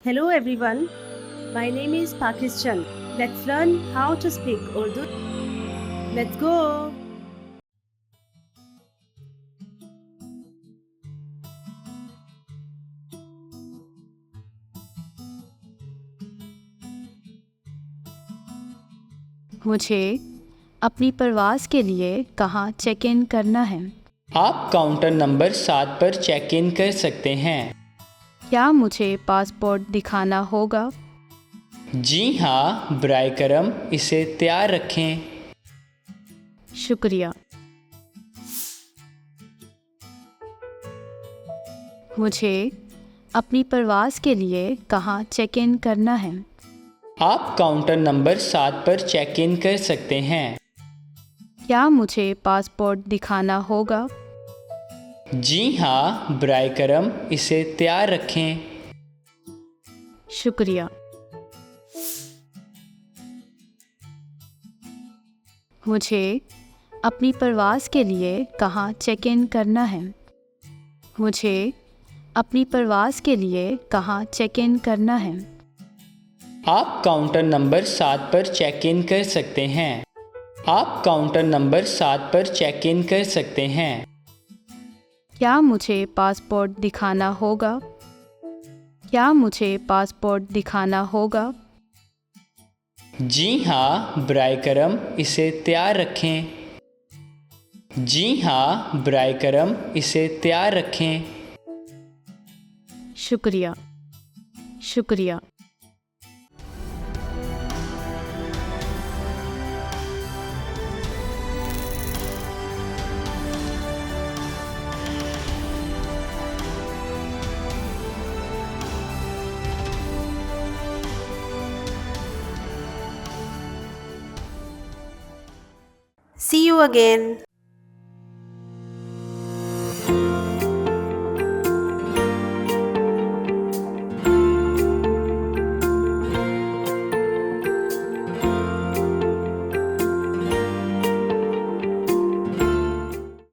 Hello everyone, my name is Pakis Chand. Let's learn how to speak Urdu. Let's go! मुझे अपनी परवाज़ के लिए कहाँ चेक इन करना है? आप काउंटर नंबर 7 पर चेक इन कर सकते हैं। क्या मुझे पासपोर्ट दिखाना होगा? जी हाँ, बराए करम इसे तैयार रखें। शुक्रिया। मुझे अपनी परवाज़ के लिए कहाँ चेक इन करना है? आप काउंटर नंबर 7 पर चेक इन कर सकते हैं। क्या मुझे पासपोर्ट दिखाना होगा? जी हाँ, बराए करम इसे तैयार रखें। शुक्रिया। मुझे अपनी परवाज़ के लिए कहाँ चेक इन करना है? मुझे अपनी परवाज़ के लिए कहाँ चेक इन करना है? आप काउंटर नंबर 7 पर चेक इन कर सकते हैं। आप काउंटर नंबर 7 पर चेक इन कर सकते हैं। क्या मुझे पासपोर्ट दिखाना होगा? क्या मुझे पासपोर्ट दिखाना होगा? जी हाँ, बराए करम इसे तैयार रखें। जी हाँ, बराए करम इसे तैयार रखें। शुक्रिया। शुक्रिया। See you again.